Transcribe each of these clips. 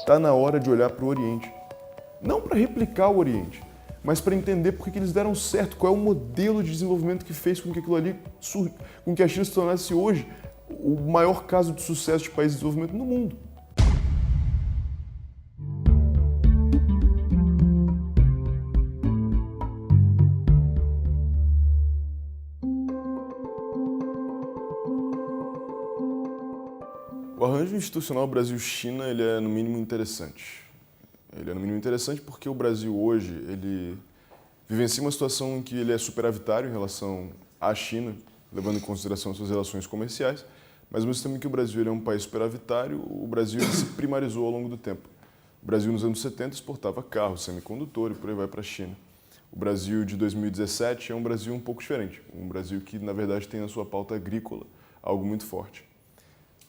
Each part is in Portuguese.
está na hora de olhar para o Oriente. Não para replicar o Oriente, mas para entender por que eles deram certo, qual é o modelo de desenvolvimento que fez com que aquilo ali, com que a China se tornasse hoje o maior caso de sucesso de país de desenvolvimento no mundo. O arranjo institucional Brasil-China ele é, no mínimo, interessante. Ele é, no mínimo, interessante porque o Brasil hoje ele vivencia uma situação em que ele é superavitário em relação à China, levando em consideração suas relações comerciais, mas ao mesmo tempo que o Brasil ele é um país superavitário, o Brasil ele se primarizou ao longo do tempo. O Brasil, nos anos 70, exportava carros, semicondutor e por aí vai para a China. O Brasil de 2017 é um Brasil um pouco diferente, um Brasil que, na verdade, tem na sua pauta agrícola algo muito forte.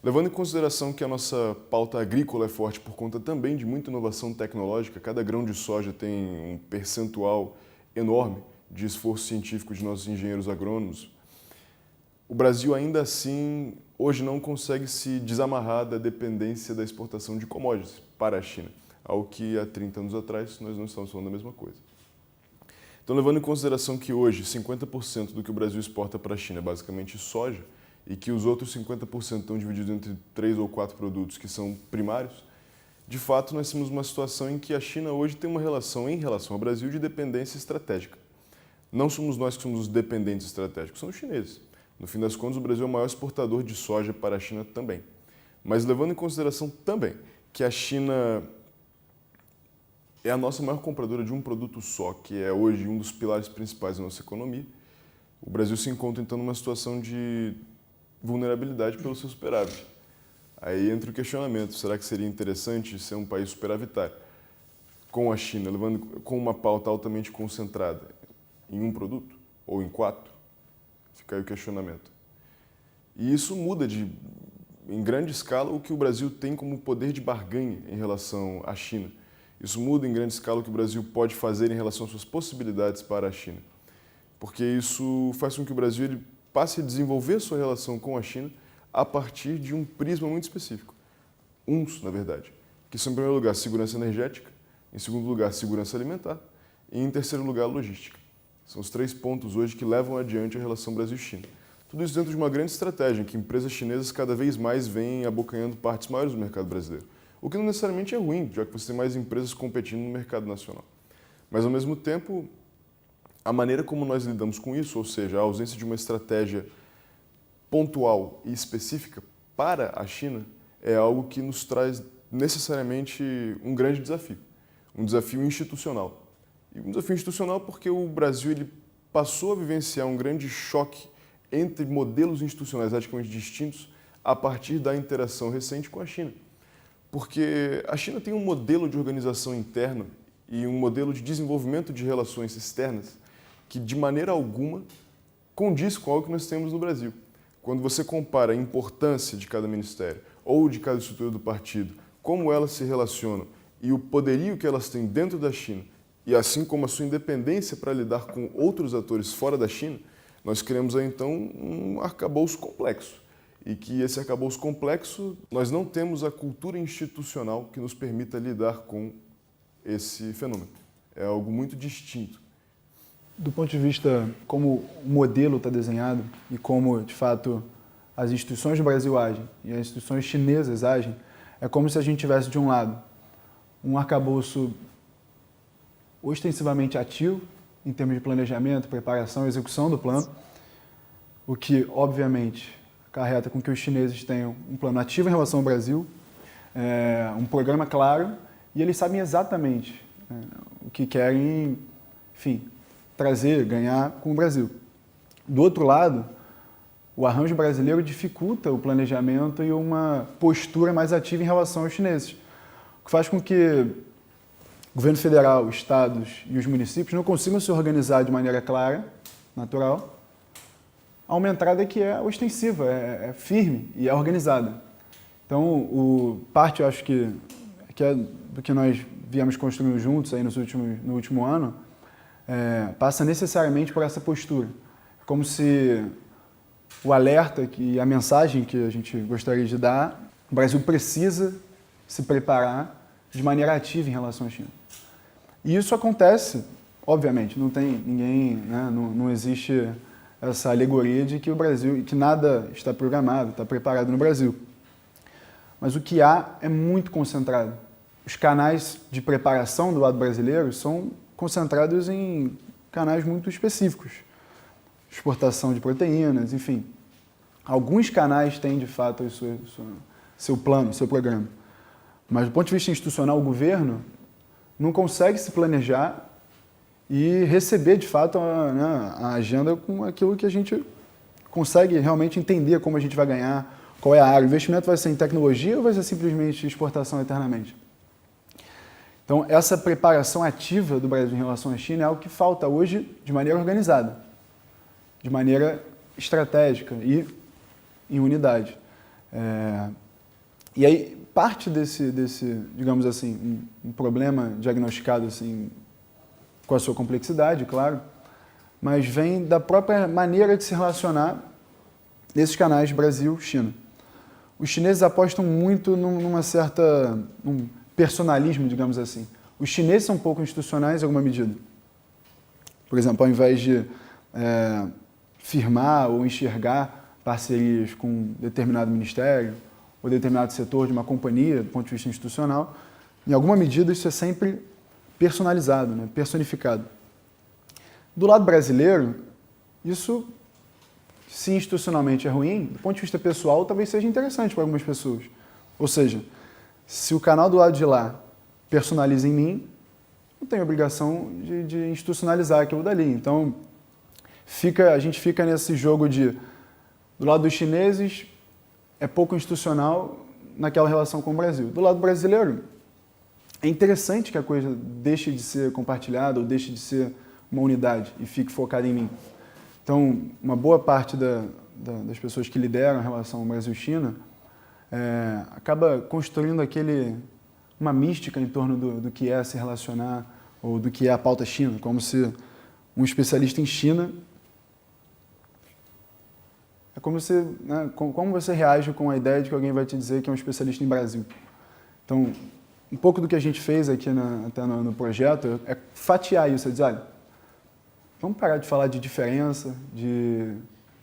Levando em consideração que a nossa pauta agrícola é forte por conta também de muita inovação tecnológica, cada grão de soja tem um percentual enorme de esforço científico de nossos engenheiros agrônomos, o Brasil ainda assim hoje não consegue se desamarrar da dependência da exportação de commodities para a China, ao que há 30 anos atrás nós não estamos falando da mesma coisa. Então, levando em consideração que hoje 50% do que o Brasil exporta para a China é basicamente soja, e que os outros 50% estão divididos entre 3 ou 4 produtos que são primários, de fato nós temos uma situação em que a China hoje tem uma relação, em relação ao Brasil, de dependência estratégica. Não somos nós que somos os dependentes estratégicos, são os chineses. No fim das contas, o Brasil é o maior exportador de soja para a China também. Mas levando em consideração também que a China é a nossa maior compradora de um produto só, que é hoje um dos pilares principais da nossa economia, o Brasil se encontra então numa situação de vulnerabilidade pelo seu superávit. Aí entra o questionamento, será que seria interessante ser um país superavitário com a China, com uma pauta altamente concentrada em um produto ou em 4? Fica aí o questionamento. E isso muda em grande escala o que o Brasil tem como poder de barganha em relação à China. Isso muda em grande escala o que o Brasil pode fazer em relação às suas possibilidades para a China. Porque isso faz com que o Brasil ele passe a desenvolver sua relação com a China a partir de um prisma muito específico. Na verdade, que são, em primeiro lugar, segurança energética, em segundo lugar, segurança alimentar e, em terceiro lugar, logística. São os 3 pontos hoje que levam adiante a relação Brasil-China. Tudo isso dentro de uma grande estratégia em que empresas chinesas cada vez mais vêm abocanhando partes maiores do mercado brasileiro. O que não necessariamente é ruim, já que você tem mais empresas competindo no mercado nacional. Mas, ao mesmo tempo, a maneira como nós lidamos com isso, ou seja, a ausência de uma estratégia pontual e específica para a China, é algo que nos traz necessariamente um grande desafio, um desafio institucional. E um desafio institucional porque o Brasil ele passou a vivenciar um grande choque entre modelos institucionais radicalmente distintos a partir da interação recente com a China. Porque a China tem um modelo de organização interna e um modelo de desenvolvimento de relações externas que, de maneira alguma, condiz com algo que nós temos no Brasil. Quando você compara a importância de cada ministério ou de cada estrutura do partido, como elas se relacionam e o poderio que elas têm dentro da China, e assim como a sua independência para lidar com outros atores fora da China, nós criamos aí, então, um arcabouço complexo. E que esse arcabouço complexo, nós não temos a cultura institucional que nos permita lidar com esse fenômeno. É algo muito distinto. Do ponto de vista como o modelo está desenhado e como, de fato, as instituições do Brasil agem e as instituições chinesas agem, é como se a gente tivesse, de um lado, um arcabouço ostensivamente ativo, em termos de planejamento, preparação e execução do plano, o que, obviamente, acarreta com que os chineses tenham um plano ativo em relação ao Brasil, um programa claro, e eles sabem exatamente o que querem, enfim, trazer, ganhar com o Brasil. Do outro lado, o arranjo brasileiro dificulta o planejamento e uma postura mais ativa em relação aos chineses, o que faz com que o governo federal, estados e os municípios não consigam se organizar de maneira clara, natural, a uma entrada que é ostensiva, é firme e é organizada. Então, parte, eu acho que é do que nós viemos construindo juntos aí no último ano, passa necessariamente por essa postura. Como se o alerta e a mensagem que a gente gostaria de dar, o Brasil precisa se preparar de maneira ativa em relação à China. E isso acontece, obviamente, não tem ninguém, né, não existe essa alegoria de que o Brasil, que nada está programado, está preparado no Brasil. Mas o que há é muito concentrado. Os canais de preparação do lado brasileiro são concentrados em canais muito específicos. Exportação de proteínas, enfim. Alguns canais têm, de fato, seu plano, seu programa. Mas, do ponto de vista institucional, o governo não consegue se planejar e receber, de fato, a agenda com aquilo que a gente consegue realmente entender como a gente vai ganhar, qual é a área. O investimento vai ser em tecnologia ou vai ser simplesmente exportação eternamente? Então, essa preparação ativa do Brasil em relação à China é algo que falta hoje de maneira organizada, de maneira estratégica e em unidade. E aí, parte desse digamos assim, um problema diagnosticado assim, com a sua complexidade, claro, mas vem da própria maneira de se relacionar nesses canais Brasil-China. Os chineses apostam muito num personalismo, digamos assim. Os chineses são pouco institucionais em alguma medida. Por exemplo, ao invés de firmar ou enxergar parcerias com determinado ministério ou determinado setor de uma companhia, do ponto de vista institucional, em alguma medida isso é sempre personalizado, né? Personificado. Do lado brasileiro, isso, se institucionalmente é ruim, do ponto de vista pessoal, talvez seja interessante para algumas pessoas. Ou seja, se o canal do lado de lá personaliza em mim, eu tenho a obrigação de institucionalizar aquilo dali. Então, a gente fica nesse jogo do lado dos chineses, é pouco institucional naquela relação com o Brasil. Do lado brasileiro, é interessante que a coisa deixe de ser compartilhada ou deixe de ser uma unidade e fique focada em mim. Então, uma boa parte das pessoas que lideram a relação Brasil-China acaba construindo uma mística em torno do que é se relacionar ou do que é a pauta China, como se um especialista em China... É como você reage com a ideia de que alguém vai te dizer que é um especialista em Brasil. Então, um pouco do que a gente fez aqui até no projeto é fatiar isso, é dizer, olha, vamos parar de falar de diferença,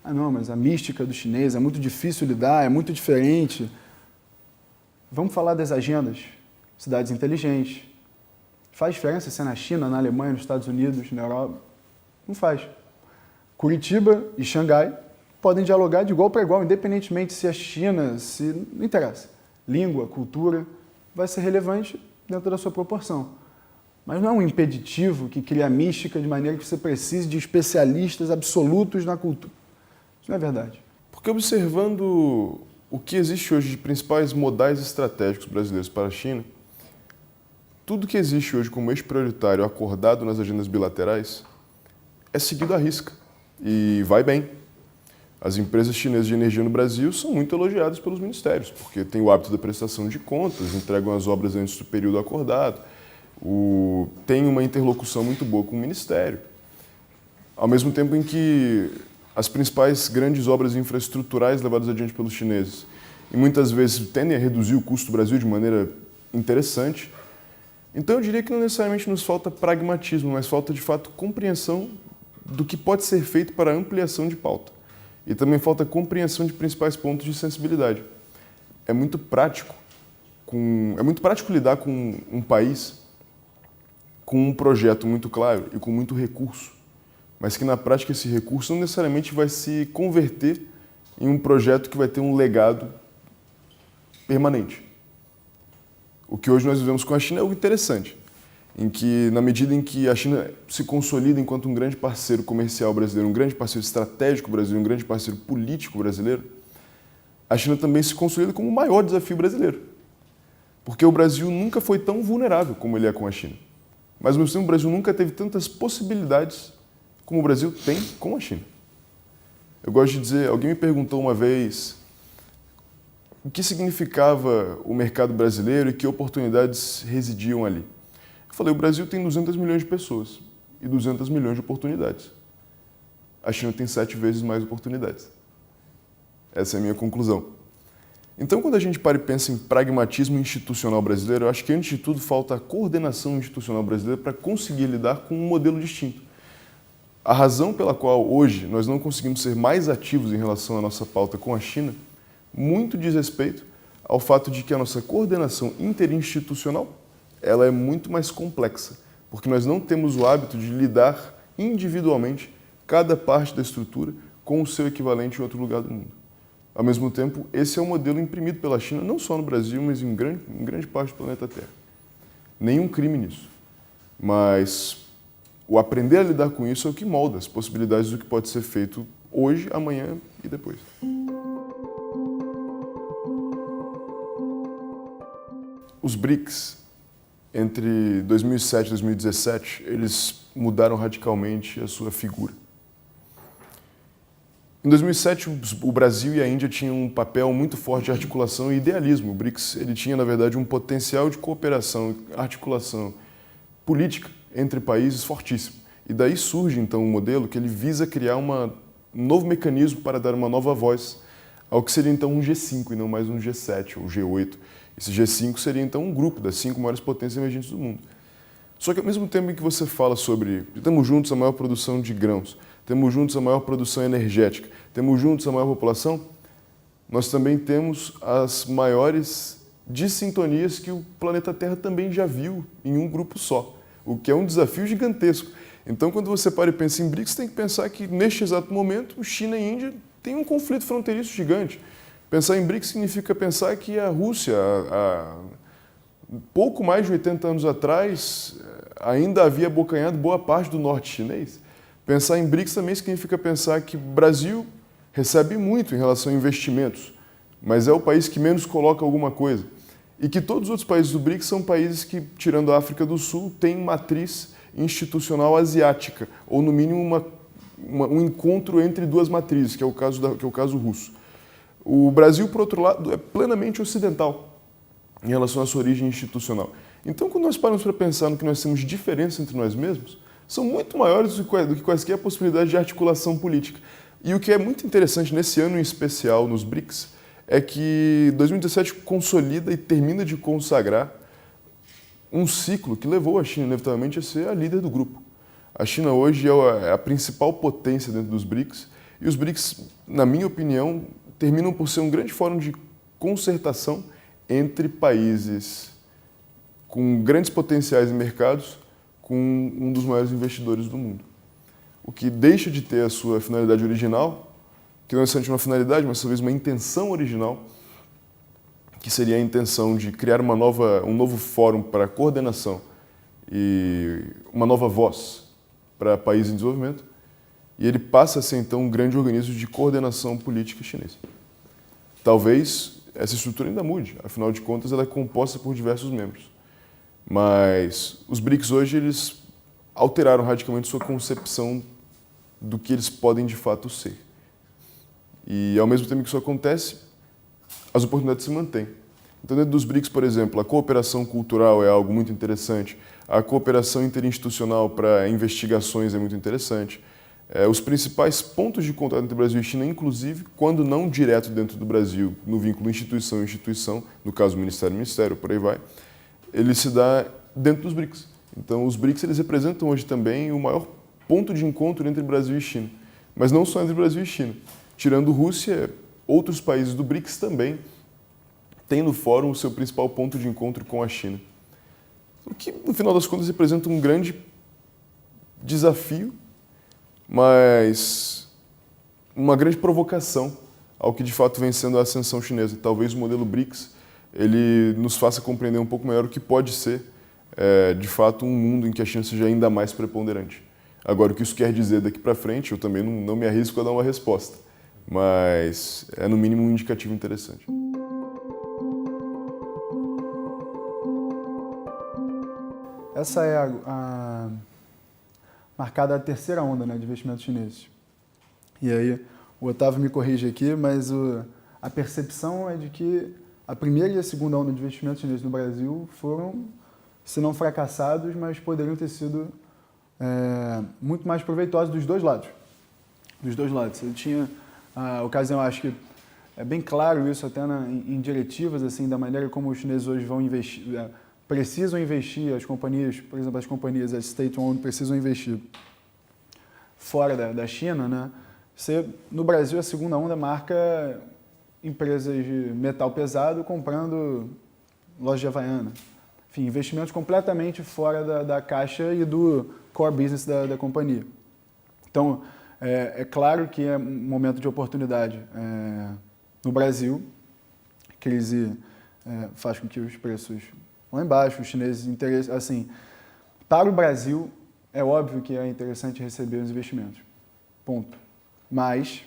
não, mas a mística do chinês é muito difícil lidar, é muito diferente. Vamos falar das agendas, cidades inteligentes. Faz diferença se é na China, na Alemanha, nos Estados Unidos, na Europa? Não faz. Curitiba e Xangai podem dialogar de igual para igual, independentemente se é China, não interessa. Língua, cultura, vai ser relevante dentro da sua proporção. Mas não é um impeditivo que cria mística de maneira que você precise de especialistas absolutos na cultura. Isso não é verdade. Porque observando o que existe hoje de principais modais estratégicos brasileiros para a China, tudo que existe hoje como eixo prioritário acordado nas agendas bilaterais é seguido à risca e vai bem. As empresas chinesas de energia no Brasil são muito elogiadas pelos ministérios, porque têm o hábito da prestação de contas, entregam as obras antes do período acordado, têm uma interlocução muito boa com o ministério. Ao mesmo tempo em que as principais grandes obras infraestruturais levadas adiante pelos chineses, e muitas vezes tendem a reduzir o custo do Brasil de maneira interessante. Então eu diria que não necessariamente nos falta pragmatismo, mas falta de fato compreensão do que pode ser feito para a ampliação de pauta. E também falta compreensão de principais pontos de sensibilidade. É muito prático lidar com um país com um projeto muito claro e com muito recurso, mas que na prática esse recurso não necessariamente vai se converter em um projeto que vai ter um legado permanente. O que hoje nós vivemos com a China é algo interessante, em que, na medida em que a China se consolida enquanto um grande parceiro comercial brasileiro, um grande parceiro estratégico brasileiro, um grande parceiro político brasileiro, a China também se consolida como o maior desafio brasileiro. Porque o Brasil nunca foi tão vulnerável como ele é com a China. Mas, ao mesmo tempo, o Brasil nunca teve tantas possibilidades como o Brasil tem com a China. Eu gosto de dizer, alguém me perguntou uma vez o que significava o mercado brasileiro e que oportunidades residiam ali. Eu falei, o Brasil tem 200 milhões de pessoas e 200 milhões de oportunidades. A China tem 7 vezes mais oportunidades. Essa é a minha conclusão. Então, quando a gente para e pensa em pragmatismo institucional brasileiro, eu acho que, antes de tudo, falta a coordenação institucional brasileira para conseguir lidar com um modelo distinto. A razão pela qual, hoje, nós não conseguimos ser mais ativos em relação à nossa pauta com a China, muito diz respeito ao fato de que a nossa coordenação interinstitucional ela é muito mais complexa, porque nós não temos o hábito de lidar individualmente cada parte da estrutura com o seu equivalente em outro lugar do mundo. Ao mesmo tempo, esse é o modelo imprimido pela China, não só no Brasil, mas em grande parte do planeta Terra. Nenhum crime nisso. Mas o aprender a lidar com isso é o que molda as possibilidades do que pode ser feito hoje, amanhã e depois. Os BRICS, entre 2007 e 2017, eles mudaram radicalmente a sua figura. Em 2007, o Brasil e a Índia tinham um papel muito forte de articulação e idealismo. O BRICS ele tinha, na verdade, um potencial de cooperação, articulação política entre países fortíssimo. E daí surge, então, um modelo que ele visa criar um novo mecanismo para dar uma nova voz ao que seria, então, um G5 e não mais um G7 ou G8. Esse G5 seria, então, um grupo das 5 maiores potências emergentes do mundo. Só que, ao mesmo tempo em que você fala sobre temos juntos a maior produção de grãos, temos juntos a maior produção energética, temos juntos a maior população, nós também temos as maiores dissintonias que o planeta Terra também já viu em um grupo só, o que é um desafio gigantesco. Então, quando você para e pensa em BRICS, tem que pensar que, neste exato momento, China e Índia têm um conflito fronteiriço gigante. Pensar em BRICS significa pensar que a Rússia, há pouco mais de 80 anos atrás, ainda havia abocanhado boa parte do norte chinês. Pensar em BRICS também significa pensar que o Brasil recebe muito em relação a investimentos, mas é o país que menos coloca alguma coisa. E que todos os outros países do BRICS são países que, tirando a África do Sul, têm matriz institucional asiática, ou no mínimo um encontro entre duas matrizes, que é o caso russo. O Brasil, por outro lado, é plenamente ocidental em relação à sua origem institucional. Então, quando nós paramos para pensar no que nós temos de diferença entre nós mesmos, são muito maiores do que quaisquer possibilidade de articulação política. E o que é muito interessante nesse ano em especial nos BRICS é que 2017 consolida e termina de consagrar um ciclo que levou a China, inevitavelmente, a ser a líder do grupo. A China hoje é a principal potência dentro dos BRICS, e os BRICS, na minha opinião, terminam por ser um grande fórum de concertação entre países com grandes potenciais em mercados, com um dos maiores investidores do mundo. O que deixa de ter a sua finalidade original, que não é necessariamente uma finalidade, mas talvez uma intenção original, que seria a intenção de criar um novo fórum para coordenação e uma nova voz para países em desenvolvimento, e ele passa a ser, então, um grande organismo de coordenação política chinês. Talvez essa estrutura ainda mude, afinal de contas, ela é composta por diversos membros. Mas os BRICS hoje, eles alteraram radicalmente sua concepção do que eles podem de fato ser. E, ao mesmo tempo que isso acontece, as oportunidades se mantêm. Então, dentro dos BRICS, por exemplo, a cooperação cultural é algo muito interessante, a cooperação interinstitucional para investigações é muito interessante. Os principais pontos de contato entre Brasil e China, inclusive, quando não direto dentro do Brasil, no vínculo instituição-instituição, no caso Ministério-Ministério, por aí vai, ele se dá dentro dos BRICS. Então, os BRICS eles representam hoje também o maior ponto de encontro entre Brasil e China. Mas não só entre Brasil e China. Tirando Rússia, outros países do BRICS também têm no fórum o seu principal ponto de encontro com a China. O que, no final das contas, representa um grande desafio, mas uma grande provocação ao que de fato vem sendo a ascensão chinesa. Talvez o modelo BRICS ele nos faça compreender um pouco melhor o que pode ser, de fato, um mundo em que a China seja ainda mais preponderante. Agora, o que isso quer dizer daqui para frente, eu também não me arrisco a dar uma resposta, mas é no mínimo um indicativo interessante. Essa é marcada a terceira onda, né, de investimentos chineses. E aí, o Otávio me corrige aqui, mas a percepção é de que a primeira e a segunda onda de investimentos chineses no Brasil foram, se não fracassados, mas poderiam ter sido muito mais proveitosos dos dois lados. Dos dois lados. Você tinha a ocasião, acho que, é bem claro isso até em diretivas, assim, da maneira como os chineses hoje vão investir, precisam investir, as companhias, por exemplo, as companhias state-owned precisam investir fora da China, né? No Brasil, a segunda onda marca empresas de metal pesado comprando loja de Havaiana. Enfim, investimentos completamente fora da caixa e do core business da companhia. Então, é claro que é um momento de oportunidade no Brasil. A crise faz com que os preços vão lá embaixo, os chineses assim, para o Brasil é óbvio que é interessante receber os investimentos. Ponto. Mas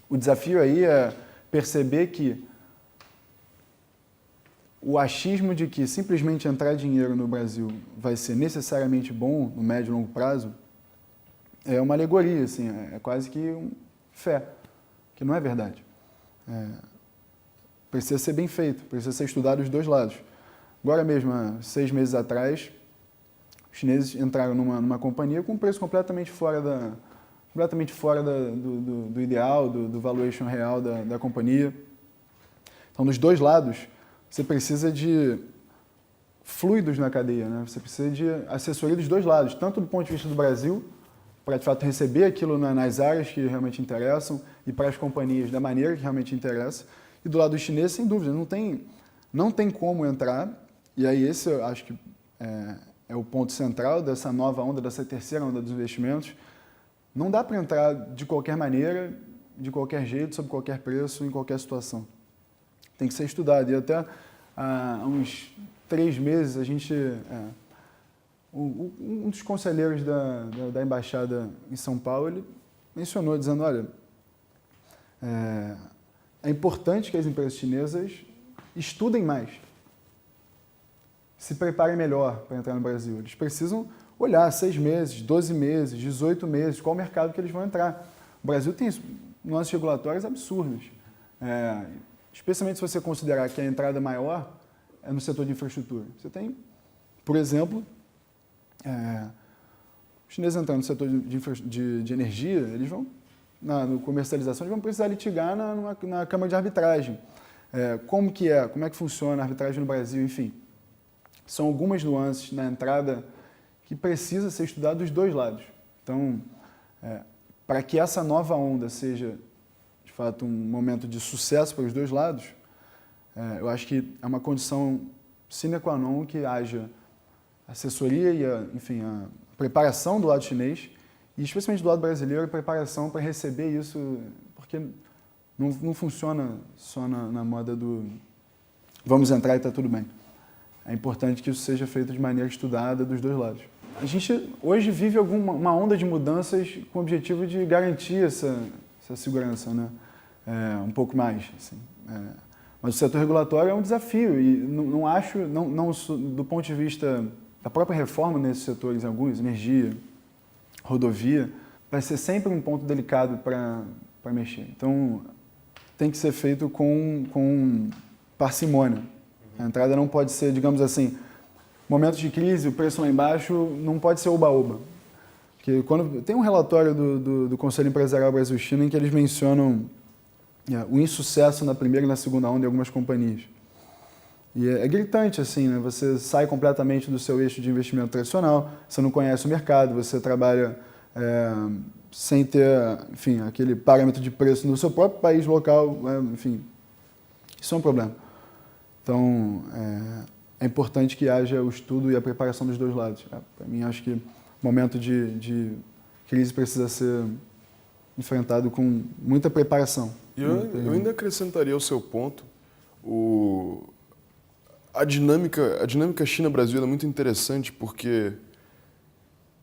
o desafio aí é perceber que o achismo de que simplesmente entrar dinheiro no Brasil vai ser necessariamente bom no médio e longo prazo é uma alegoria, assim, é quase que fé, que não é verdade. Precisa ser bem feito, precisa ser estudado os dois lados. Agora mesmo, há 6 meses atrás, os chineses entraram numa companhia com um preço completamente fora do ideal, do valuation real da companhia. Então, dos dois lados, você precisa de fluidos na cadeia, né? Você precisa de assessoria dos dois lados, tanto do ponto de vista do Brasil, para de fato receber aquilo nas áreas que realmente interessam e para as companhias da maneira que realmente interessa, e do lado dos chineses, sem dúvida, não tem como entrar, e aí esse eu acho que é o ponto central dessa nova onda, dessa terceira onda dos investimentos. Não dá para entrar de qualquer maneira, de qualquer jeito, sob qualquer preço, em qualquer situação. Tem que ser estudado. E até há uns 3 meses, a gente, um dos conselheiros da embaixada em São Paulo, ele mencionou, dizendo, olha, é importante que as empresas chinesas estudem mais, se preparem melhor para entrar no Brasil. Eles precisam olhar 6 meses, 12 meses, 18 meses, qual o mercado que eles vão entrar. O Brasil tem nuances regulatórias absurdas. Especialmente se você considerar que a entrada maior é no setor de infraestrutura. Você tem, por exemplo, os chineses entrando no setor de energia, eles vão, na comercialização, eles vão precisar litigar na Câmara de Arbitragem. Como é que funciona a arbitragem no Brasil, enfim. São algumas nuances na entrada que precisa ser estudado dos dois lados. Então, para que essa nova onda seja, de fato, um momento de sucesso para os dois lados, eu acho que é uma condição sine qua non que haja assessoria e, a preparação do lado chinês e, especialmente do lado brasileiro, a preparação para receber isso, porque não funciona só na moda do vamos entrar e está tudo bem. É importante que isso seja feito de maneira estudada dos dois lados. A gente hoje vive uma onda de mudanças com o objetivo de garantir essa segurança, né? Um pouco mais. Assim. Mas o setor regulatório é um desafio e não acho, do ponto de vista da própria reforma nesses setores, alguns, energia, rodovia, vai ser sempre um ponto delicado para mexer. Então, tem que ser feito com parcimônia. A entrada não pode ser, digamos assim, momentos de crise, o preço lá embaixo, não pode ser oba-oba. Porque tem um relatório do Conselho Empresarial Brasil-China em que eles mencionam o insucesso na primeira e na segunda onda em algumas companhias. E é gritante, assim, né? Você sai completamente do seu eixo de investimento tradicional, você não conhece o mercado, você trabalha sem ter, enfim, aquele parâmetro de preço no seu próprio país local, enfim, isso é um problema. Então, é importante que haja o estudo e a preparação dos dois lados. Para mim, acho que o momento de crise precisa ser enfrentado com muita preparação. Eu ainda acrescentaria ao seu ponto, a dinâmica China-Brasil é muito interessante porque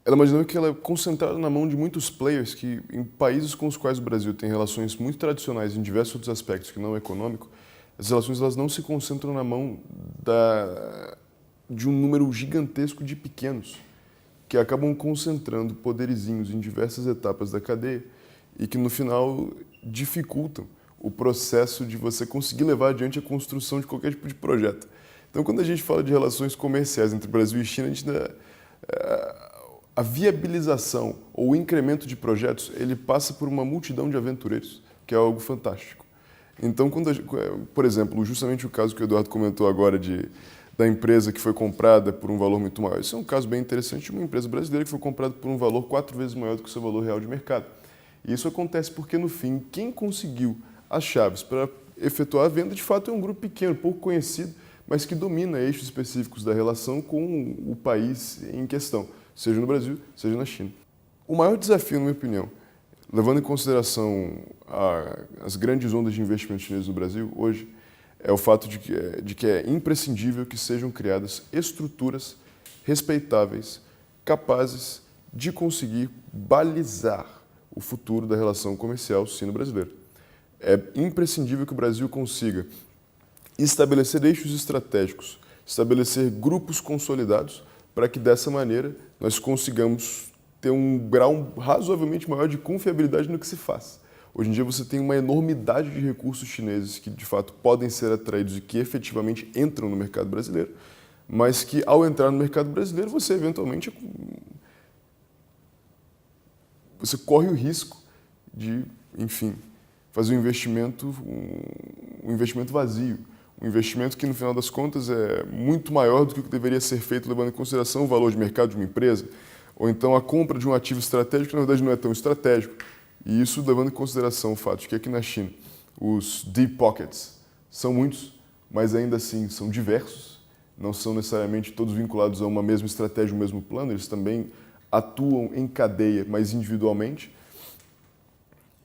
ela é uma dinâmica que ela é concentrada na mão de muitos players que, em países com os quais o Brasil tem relações muito tradicionais em diversos outros aspectos que não é econômico, as relações elas não se concentram na mão de um número gigantesco de pequenos, que acabam concentrando poderizinhos em diversas etapas da cadeia e que, no final, dificultam o processo de você conseguir levar adiante a construção de qualquer tipo de projeto. Então, quando a gente fala de relações comerciais entre Brasil e China, a viabilização ou o incremento de projetos, ele passa por uma multidão de aventureiros, que é algo fantástico. Então, por exemplo, justamente o caso que o Eduardo comentou agora da empresa que foi comprada por um valor muito maior. Isso é um caso bem interessante de uma empresa brasileira que foi comprada por um valor 4 vezes maior do que o seu valor real de mercado. E isso acontece porque, no fim, quem conseguiu as chaves para efetuar a venda, de fato, é um grupo pequeno, pouco conhecido, mas que domina eixos específicos da relação com o país em questão, seja no Brasil, seja na China. O maior desafio, na minha opinião, levando em consideração as grandes ondas de investimento chinês no Brasil hoje, é o fato de que é imprescindível que sejam criadas estruturas respeitáveis, capazes de conseguir balizar o futuro da relação comercial sino-brasileira. É imprescindível que o Brasil consiga estabelecer eixos estratégicos, estabelecer grupos consolidados, para que dessa maneira nós consigamos ter um grau razoavelmente maior de confiabilidade no que se faz. Hoje em dia você tem uma enormidade de recursos chineses que de fato podem ser atraídos e que efetivamente entram no mercado brasileiro, mas que ao entrar no mercado brasileiro você eventualmente corre o risco de, enfim, fazer um investimento vazio, um investimento que no final das contas é muito maior do que o que deveria ser feito levando em consideração o valor de mercado de uma empresa, ou então a compra de um ativo estratégico que na verdade não é tão estratégico. E isso levando em consideração o fato de que aqui na China os deep pockets são muitos, mas ainda assim são diversos, não são necessariamente todos vinculados a uma mesma estratégia, um mesmo plano, eles também atuam em cadeia, mas individualmente.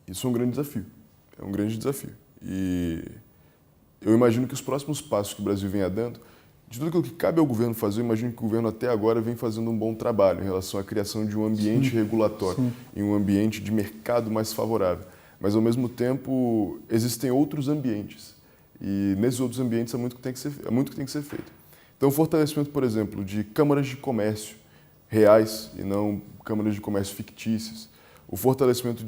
Isso é um grande desafio, é um grande desafio. E eu imagino que os próximos passos que o Brasil venha dando, de tudo aquilo que cabe ao governo fazer, eu imagino que o governo até agora vem fazendo um bom trabalho em relação à criação de um ambiente regulatório e um ambiente de mercado mais favorável. Mas, ao mesmo tempo, existem outros ambientes. E nesses outros ambientes há muito que tem que ser feito. Então, o fortalecimento, por exemplo, de câmaras de comércio reais e não câmaras de comércio fictícias, o fortalecimento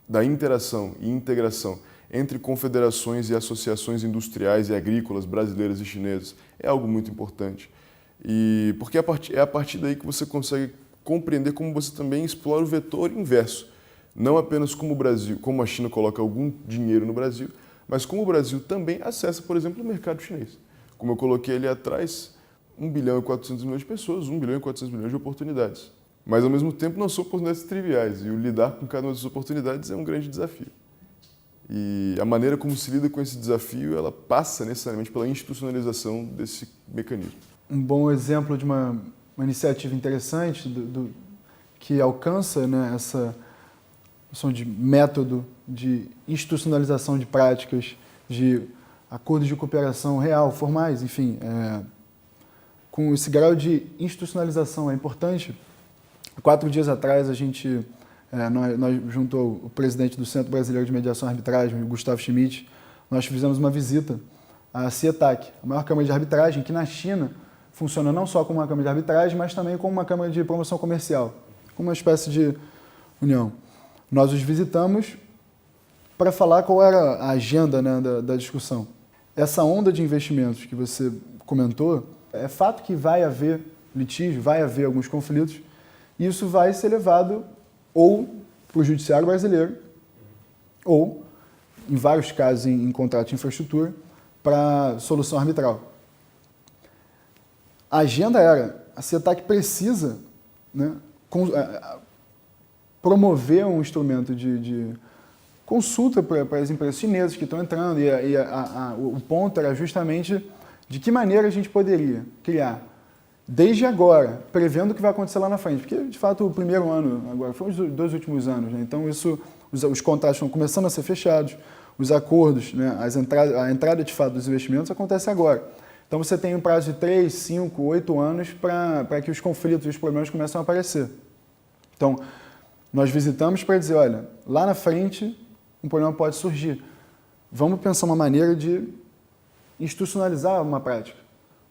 da interação e integração entre confederações e associações industriais e agrícolas brasileiras e chinesas é algo muito importante. E porque é a partir daí que você consegue compreender como você também explora o vetor inverso. Não apenas como a China coloca algum dinheiro no Brasil, mas como o Brasil também acessa, por exemplo, o mercado chinês. Como eu coloquei ali atrás, 1 bilhão e 400 milhões de pessoas, 1 bilhão e 400 milhões de oportunidades. Mas, ao mesmo tempo, não são oportunidades triviais. E o lidar com cada uma dessas oportunidades é um grande desafio. E a maneira como se lida com esse desafio, ela passa necessariamente pela institucionalização desse mecanismo. Um bom exemplo de uma iniciativa interessante que alcança, né, essa noção de método de institucionalização de práticas, de acordos de cooperação real, formais, enfim, com esse grau de institucionalização é importante. 4 dias atrás, nós junto ao presidente do Centro Brasileiro de Mediação e Arbitragem, Gustavo Schmidt, nós fizemos uma visita à CIETAC, a maior câmara de arbitragem, que na China funciona não só como uma câmara de arbitragem, mas também como uma câmara de promoção comercial, como uma espécie de união. Nós os visitamos para falar qual era a agenda, né, da discussão. Essa onda de investimentos que você comentou, é fato que vai haver litígio, vai haver alguns conflitos, e isso vai ser levado ou para o judiciário brasileiro, ou, em vários casos, em contrato de infraestrutura, para solução arbitral. A agenda era, a CIETAC precisa, né, promover um instrumento de consulta para as empresas chinesas que estão entrando, e o ponto era justamente de que maneira a gente poderia criar, desde agora, prevendo o que vai acontecer lá na frente, porque, de fato, o primeiro ano agora foi os 2 últimos anos, né? Então os contratos estão começando a ser fechados, os acordos, né, a entrada, de fato, dos investimentos acontece agora. Então você tem um prazo de 3, 5, 8 anos para que os conflitos e os problemas começam a aparecer. Então, nós visitamos para dizer, olha, lá na frente um problema pode surgir. Vamos pensar uma maneira de institucionalizar uma prática.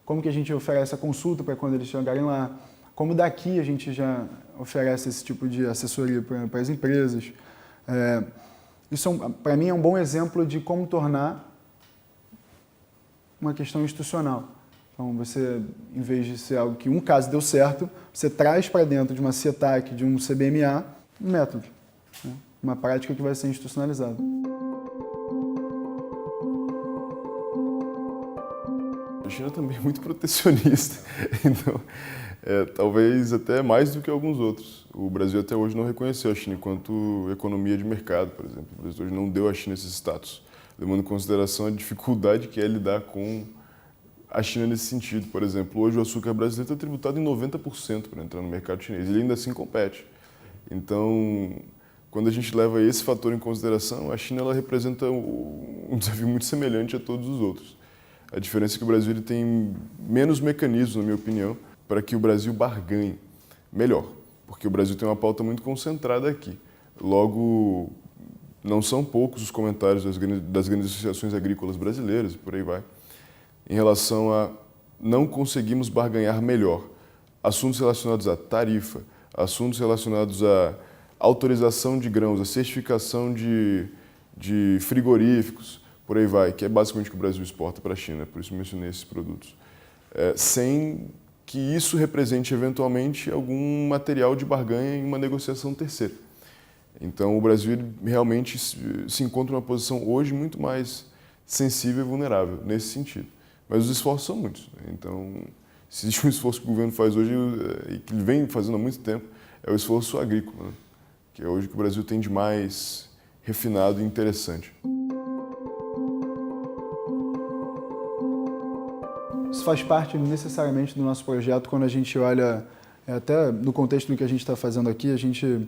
Como que a gente oferece a consulta para quando eles chegarem lá, como daqui a gente já oferece esse tipo de assessoria para as empresas. Isso, para mim, é um bom exemplo de como tornar uma questão institucional. Então, você, em vez de ser algo que um caso deu certo, você traz para dentro de uma CIETAC, de um CBMA, um método, né? Uma prática que vai ser institucionalizada. China também é muito protecionista, então talvez até mais do que alguns outros. O Brasil até hoje não reconheceu a China enquanto economia de mercado, por exemplo. O Brasil hoje não deu à China esse status, levando em consideração a dificuldade que é lidar com a China nesse sentido. Por exemplo, hoje o açúcar brasileiro está tributado em 90% para entrar no mercado chinês, e ele ainda assim compete. Então, quando a gente leva esse fator em consideração, a China ela representa um desafio muito semelhante a todos os outros. A diferença é que o Brasil ele tem menos mecanismos, na minha opinião, para que o Brasil barganhe melhor, porque o Brasil tem uma pauta muito concentrada aqui. Logo, não são poucos os comentários das grandes associações agrícolas brasileiras, e por aí vai, em relação a não conseguimos barganhar melhor. Assuntos relacionados à tarifa, assuntos relacionados à autorização de grãos, a certificação de frigoríficos, por aí vai, que é basicamente o que o Brasil exporta para a China, por isso mencionei esses produtos. Sem que isso represente eventualmente algum material de barganha em uma negociação terceira. Então o Brasil realmente se encontra numa posição hoje muito mais sensível e vulnerável nesse sentido. Mas os esforços são muitos. Então, se existe um esforço que o governo faz hoje e que ele vem fazendo há muito tempo, é o esforço agrícola, né? Que é hoje que o Brasil tem de mais refinado e interessante. Isso faz parte necessariamente do nosso projeto quando a gente olha, até no contexto do que a gente está fazendo aqui, a gente,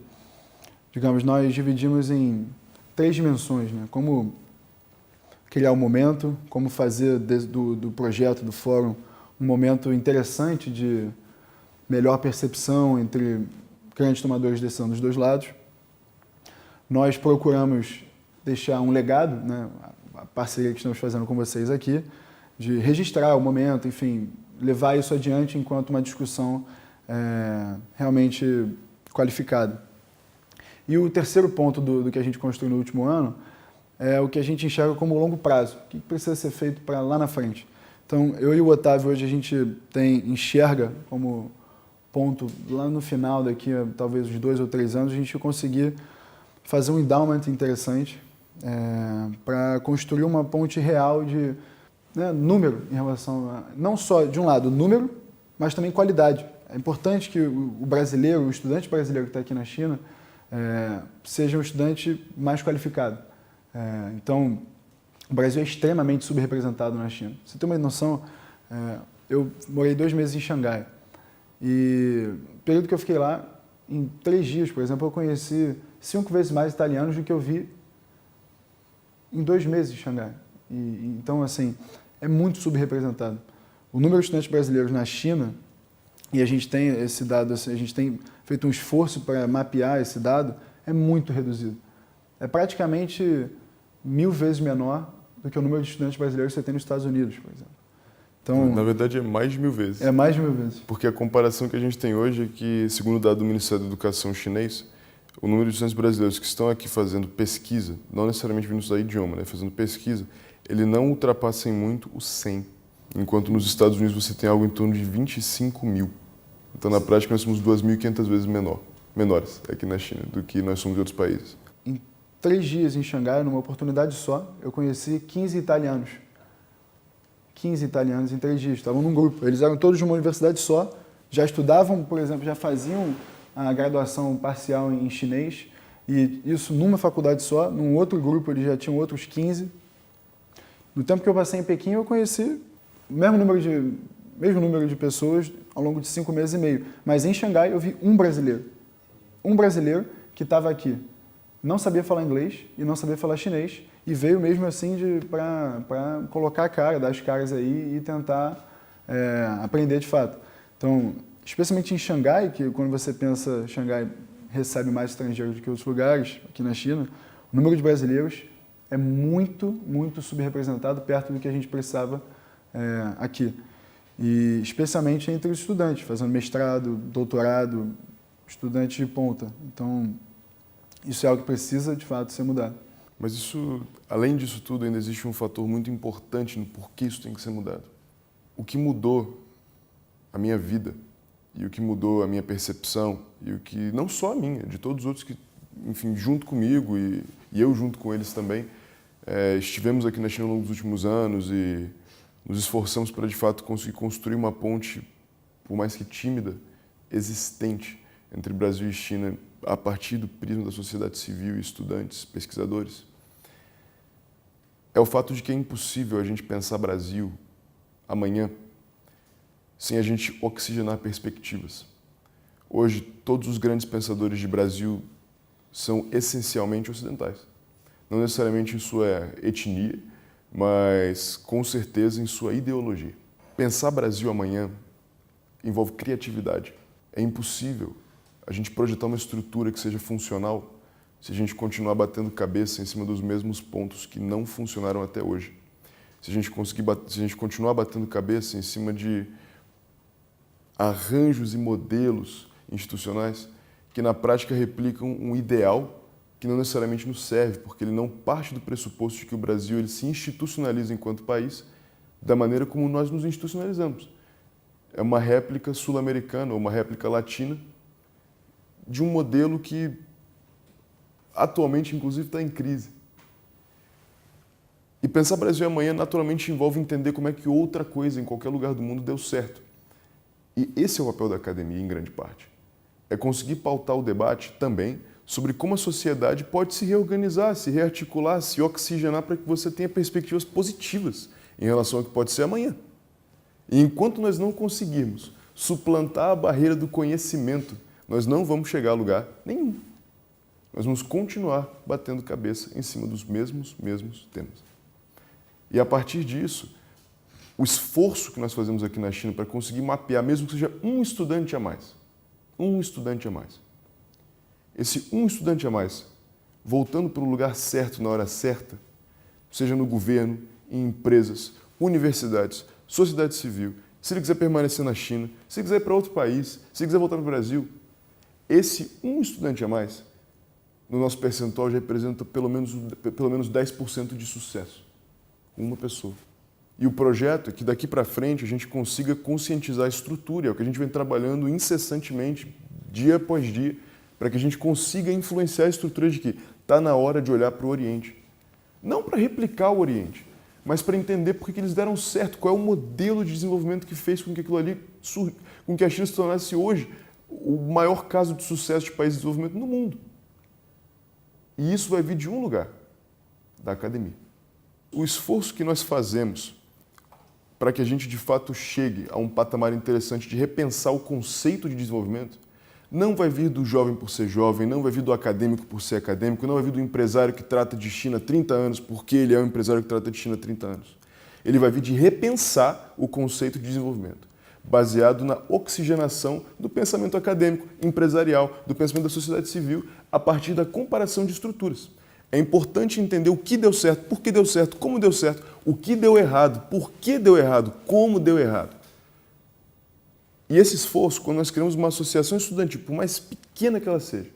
digamos, nós dividimos em 3 dimensões, né? Como criar um momento, como fazer do projeto, do fórum, um momento interessante de melhor percepção entre grandes tomadores de decisão dos dois lados. Nós procuramos deixar um legado, né? A parceria que estamos fazendo com vocês aqui, de registrar o momento, enfim, levar isso adiante enquanto uma discussão realmente qualificada. E o terceiro ponto do que a gente construiu no último ano é o que a gente enxerga como longo prazo, o que precisa ser feito para lá na frente. Então, eu e o Otávio hoje a gente enxerga como ponto lá no final, daqui a talvez uns 2 ou 3 anos, a gente conseguir fazer um endowment interessante para construir uma ponte real de número em relação a, não só, de um lado, número, mas também qualidade. É importante que o brasileiro, o estudante brasileiro que está aqui na China, seja um estudante mais qualificado. Então, o Brasil é extremamente subrepresentado na China. Você tem uma noção, eu morei 2 meses em Xangai e no período que eu fiquei lá, em 3 dias, por exemplo, eu conheci 5 vezes mais italianos do que eu vi em 2 meses em Xangai. Então, assim, é muito subrepresentado. O número de estudantes brasileiros na China, e a gente tem esse dado, assim, a gente tem feito um esforço para mapear esse dado, é muito reduzido. É praticamente 1000 vezes menor do que o número de estudantes brasileiros que você tem nos Estados Unidos, por exemplo. Então, na verdade, é mais de 1000 vezes. É mais de 1000 vezes. Porque a comparação que a gente tem hoje é que, segundo o dado do Ministério da Educação chinês, o número de estudantes brasileiros que estão aqui fazendo pesquisa, não necessariamente vindo estudar idioma, né, fazendo pesquisa, ele não ultrapassa em muito os 100, enquanto nos Estados Unidos você tem algo em torno de 25 mil. Então, na prática, nós somos 2.500 vezes menores aqui na China do que nós somos em outros países. Em 3 dias em Xangai, numa oportunidade só, eu conheci 15 italianos. 15 italianos em 3 dias, estavam num grupo. Eles eram todos de uma universidade só, já estudavam, por exemplo, já faziam a graduação parcial em chinês, e isso numa faculdade só. Num outro grupo eles já tinham outros 15. No tempo que eu passei em Pequim, eu conheci o mesmo número de pessoas ao longo de 5 meses e meio. Mas em Xangai eu vi um brasileiro. Um brasileiro que estava aqui. Não sabia falar inglês e não sabia falar chinês, e veio mesmo assim para colocar a cara, dar as caras aí e tentar aprender de fato. Então, especialmente em Xangai, que quando você pensa Xangai recebe mais estrangeiros do que outros lugares aqui na China, o número de brasileiros é muito, muito subrepresentado perto do que a gente precisava aqui. E especialmente entre os estudantes, fazendo mestrado, doutorado, estudantes de ponta. Então, isso é algo que precisa, de fato, ser mudado. Mas isso, além disso tudo, ainda existe um fator muito importante no porquê isso tem que ser mudado. O que mudou a minha vida e o que mudou a minha percepção e o que, não só a minha, de todos os outros que, enfim, junto comigo e eu junto com eles também, estivemos aqui na China ao longo dos últimos anos e nos esforçamos para, de fato, conseguir construir uma ponte, por mais que tímida, existente entre Brasil e China, a partir do prisma da sociedade civil e estudantes, pesquisadores, é o fato de que é impossível a gente pensar Brasil amanhã sem a gente oxigenar perspectivas. Hoje, todos os grandes pensadores de Brasil são essencialmente ocidentais. Não necessariamente em sua etnia, mas com certeza em sua ideologia. Pensar Brasil amanhã envolve criatividade. É impossível a gente projetar uma estrutura que seja funcional se a gente continuar batendo cabeça em cima dos mesmos pontos que não funcionaram até hoje. Se a gente continuar batendo cabeça em cima de arranjos e modelos institucionais que na prática replicam um ideal que não necessariamente nos serve, porque ele não parte do pressuposto de que o Brasil ele se institucionaliza enquanto país da maneira como nós nos institucionalizamos. É uma réplica sul-americana ou uma réplica latina de um modelo que atualmente, inclusive, está em crise. E pensar Brasil amanhã naturalmente envolve entender como é que outra coisa em qualquer lugar do mundo deu certo. E esse é o papel da academia, em grande parte. É conseguir pautar o debate também sobre como a sociedade pode se reorganizar, se rearticular, se oxigenar para que você tenha perspectivas positivas em relação ao que pode ser amanhã. E enquanto nós não conseguirmos suplantar a barreira do conhecimento, nós não vamos chegar a lugar nenhum. Nós vamos continuar batendo cabeça em cima dos mesmos temas. E a partir disso, o esforço que nós fazemos aqui na China para conseguir mapear, mesmo que seja um estudante a mais, esse um estudante a mais, voltando para o lugar certo na hora certa, seja no governo, em empresas, universidades, sociedade civil, se ele quiser permanecer na China, se ele quiser ir para outro país, se ele quiser voltar para o Brasil, esse um estudante a mais, no nosso percentual, já representa pelo menos 10% de sucesso. Uma pessoa. E o projeto é que daqui para frente a gente consiga conscientizar a estrutura, é o que a gente vem trabalhando incessantemente, dia após dia, para que a gente consiga influenciar a estrutura de que está na hora de olhar para o Oriente. Não para replicar o Oriente, mas para entender por que eles deram certo, qual é o modelo de desenvolvimento que fez com que aquilo ali, com que a China se tornasse hoje o maior caso de sucesso de país de desenvolvimento no mundo. E isso vai vir de um lugar, da academia. O esforço que nós fazemos para que a gente de fato chegue a um patamar interessante de repensar o conceito de desenvolvimento não vai vir do jovem por ser jovem, não vai vir do acadêmico por ser acadêmico, não vai vir do empresário que trata de China há 30 anos porque ele é um empresário que trata de China há 30 anos. Ele vai vir de repensar o conceito de desenvolvimento, baseado na oxigenação do pensamento acadêmico, empresarial, do pensamento da sociedade civil, a partir da comparação de estruturas. É importante entender o que deu certo, por que deu certo, como deu certo, o que deu errado, por que deu errado, como deu errado. E esse esforço, quando nós criamos uma associação estudantil, por mais pequena que ela seja,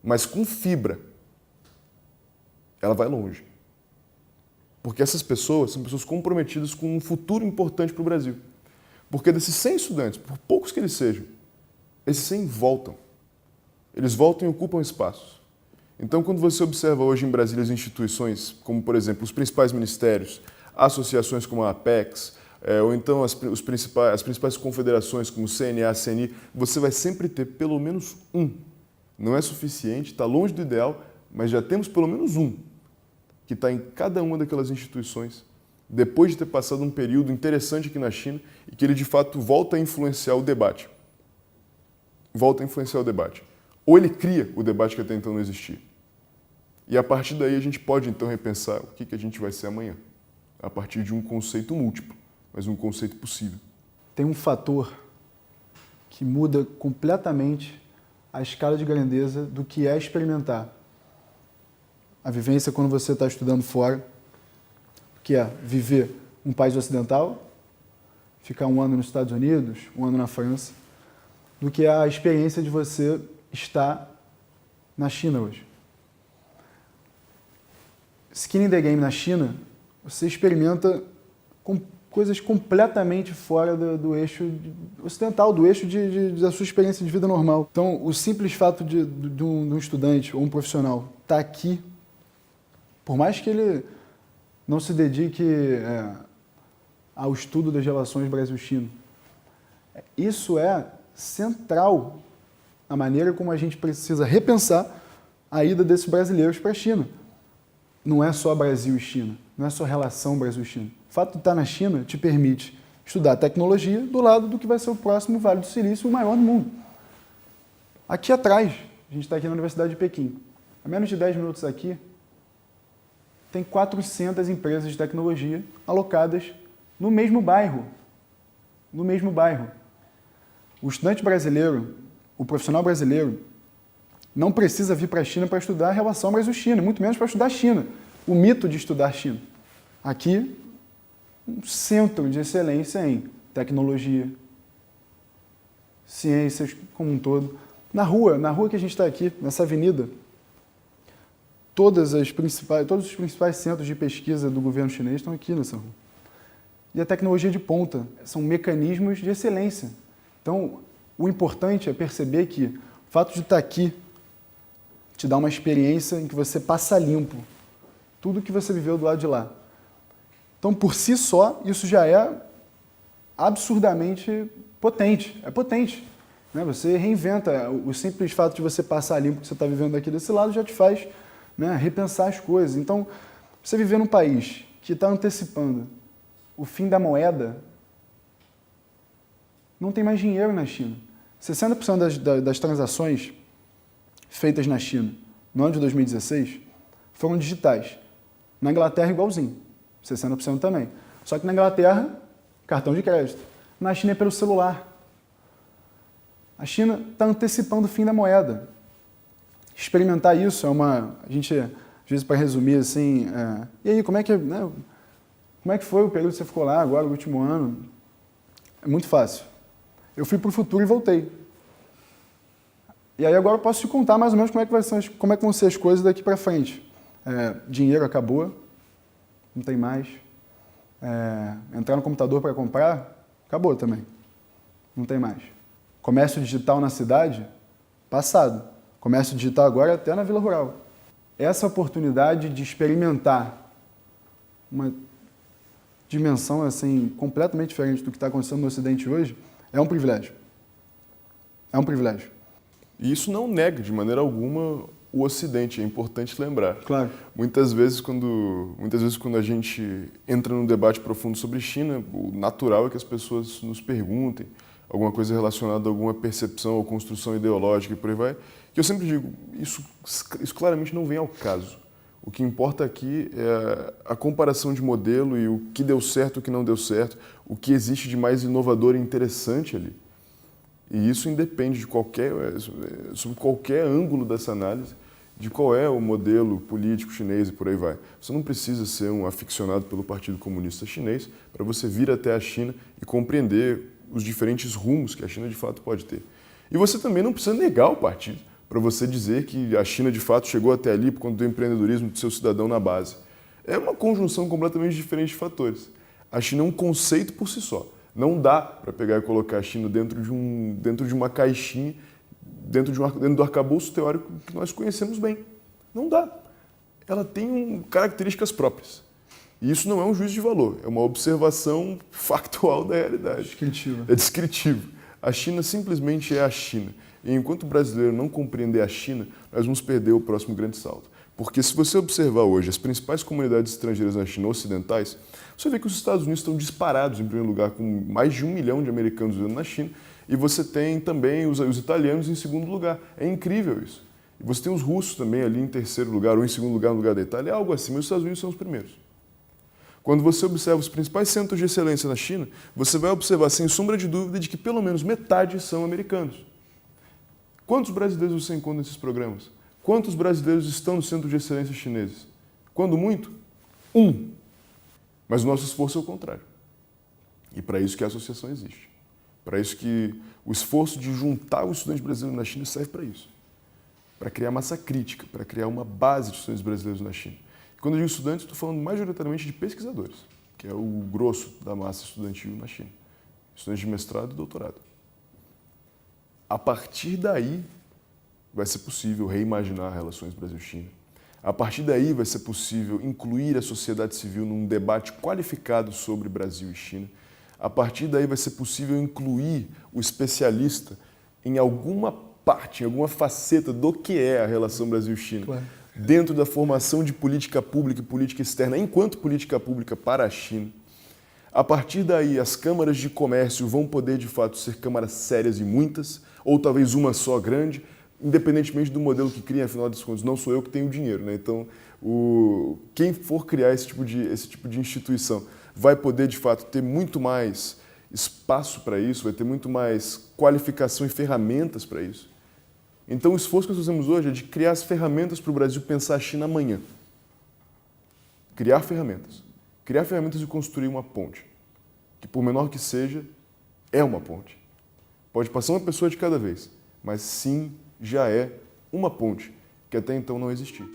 mas com fibra, ela vai longe. Porque essas pessoas são pessoas comprometidas com um futuro importante para o Brasil. Porque desses 100 estudantes, por poucos que eles sejam, esses 100 voltam. Eles voltam e ocupam espaços. Então, quando você observa hoje em Brasília as instituições, como, por exemplo, os principais ministérios, associações como a Apex, ou então as principais confederações como o CNA, CNI, você vai sempre ter pelo menos um. Não é suficiente, está longe do ideal, mas já temos pelo menos um que está em cada uma daquelas instituições, depois de ter passado um período interessante aqui na China e que ele, de fato, volta a influenciar o debate. Volta a influenciar o debate. Ou ele cria o debate que até então não existia. E a partir daí a gente pode então repensar o que a gente vai ser amanhã, a partir de um conceito múltiplo, mas um conceito possível. Tem um fator que muda completamente a escala de grandeza do que é experimentar. A vivência quando você está estudando fora, que é viver um país ocidental, ficar um ano nos Estados Unidos, um ano na França, do que a experiência de você estar na China hoje. Skin in the Game na China, você experimenta com coisas completamente fora do eixo ocidental, do eixo da sua experiência de vida normal. Então, o simples fato de um estudante ou um profissional estar aqui, por mais que ele não se dedique ao estudo das relações Brasil-China. Isso é central na maneira como a gente precisa repensar a ida desses brasileiros para a China. Não é só Brasil e China, não é só relação Brasil-China. O fato de estar na China te permite estudar tecnologia do lado do que vai ser o próximo Vale do Silício, o maior do mundo. Aqui atrás, a gente está aqui na Universidade de Pequim, a menos de 10 minutos aqui, tem 400 empresas de tecnologia alocadas no mesmo bairro. No mesmo bairro. O estudante brasileiro, o profissional brasileiro, não precisa vir para a China para estudar a relação Brasil-China, muito menos para estudar a China, o mito de estudar a China. Aqui, um centro de excelência em tecnologia, ciências como um todo. Na rua que a gente está aqui, nessa avenida, todos os principais centros de pesquisa do governo chinês estão aqui nessa rua. E a tecnologia de ponta são mecanismos de excelência. Então, o importante é perceber que o fato de estar aqui te dá uma experiência em que você passa limpo tudo que você viveu do lado de lá. Então, por si só, isso já é absurdamente potente. É potente. Né? Você reinventa. O simples fato de você passar limpo o que você está vivendo aqui desse lado já te faz, né, repensar as coisas. Então, você viver num país que está antecipando o fim da moeda, não tem mais dinheiro na China. 60% das transações feitas na China no ano de 2016 foram digitais. Na Inglaterra, igualzinho. 60% também. Só que na Inglaterra, cartão de crédito. Na China é pelo celular. A China está antecipando o fim da moeda. Experimentar isso é uma... A gente, às vezes, para resumir, assim... e aí, como é que foi o período que você ficou lá agora, o último ano? É muito fácil. Eu fui para o futuro e voltei. E aí agora eu posso te contar mais ou menos como é que vão ser as coisas daqui para frente. Dinheiro acabou, não tem mais. Entrar no computador para comprar, acabou também. Não tem mais. Comércio digital na cidade, passado. Comércio digital agora até na Vila Rural. Essa oportunidade de experimentar uma dimensão assim, completamente diferente do que está acontecendo no Ocidente hoje, é um privilégio. É um privilégio. E isso não nega de maneira alguma o Ocidente, é importante lembrar. Claro. Muitas vezes quando a gente entra num debate profundo sobre China, o natural é que as pessoas nos perguntem alguma coisa relacionada a alguma percepção ou construção ideológica e por aí vai, que eu sempre digo, isso claramente não vem ao caso. O que importa aqui é a comparação de modelo e o que deu certo, o que não deu certo, o que existe de mais inovador e interessante ali. E isso independe de sobre qualquer ângulo dessa análise, de qual é o modelo político chinês e por aí vai. Você não precisa ser um aficionado pelo Partido Comunista Chinês para você vir até a China e compreender os diferentes rumos que a China de fato pode ter. E você também não precisa negar o partido para você dizer que a China de fato chegou até ali por conta do empreendedorismo do seu cidadão na base. É uma conjunção completamente diferente de fatores. A China é um conceito por si só. Não dá para pegar e colocar a China dentro de uma caixinha, dentro do arcabouço teórico que nós conhecemos bem. Não dá. Ela tem características próprias. E isso não é um juízo de valor, é uma observação factual da realidade. Descritiva. É descritivo. A China simplesmente é a China. E enquanto o brasileiro não compreender a China, nós vamos perder o próximo grande salto. Porque se você observar hoje as principais comunidades estrangeiras na China ocidentais, você vê que os Estados Unidos estão disparados em primeiro lugar, com mais de 1 milhão de americanos vivendo na China, e você tem também os italianos em segundo lugar. É incrível isso. E você tem os russos também ali em terceiro lugar, ou em segundo lugar no lugar da Itália, é algo assim, mas os Estados Unidos são os primeiros. Quando você observa os principais centros de excelência na China, você vai observar, sem sombra de dúvida, de que pelo menos metade são americanos. Quantos brasileiros você encontra nesses programas? Quantos brasileiros estão no centro de excelência chineses? Quando muito? 1. Mas o nosso esforço é o contrário. E para isso que a associação existe. Para isso que o esforço de juntar o estudante brasileiro na China serve para isso. Para criar massa crítica, para criar uma base de estudantes brasileiros na China. E quando eu digo estudantes, estou falando majoritariamente de pesquisadores, que é o grosso da massa estudantil na China. Estudantes de mestrado e doutorado. A partir daí, vai ser possível reimaginar relações Brasil-China. A partir daí vai ser possível incluir a sociedade civil num debate qualificado sobre Brasil e China. A partir daí vai ser possível incluir o especialista em alguma parte, em alguma faceta do que é a relação Brasil-China, Claro. dentro da formação de política pública e política externa, enquanto política pública para a China. A partir daí, as câmaras de comércio vão poder, de fato, ser câmaras sérias e muitas, ou talvez uma só grande, independentemente do modelo que cria, afinal das contas, não sou eu que tenho o dinheiro, né? Então, quem for criar esse tipo de instituição vai poder, de fato, ter muito mais espaço para isso, vai ter muito mais qualificação e ferramentas para isso. Então, o esforço que nós fazemos hoje é de criar as ferramentas para o Brasil pensar a China amanhã. Criar ferramentas. Criar ferramentas e construir uma ponte, que, por menor que seja, é uma ponte. Pode passar uma pessoa de cada vez, mas sim, já é uma ponte que até então não existia.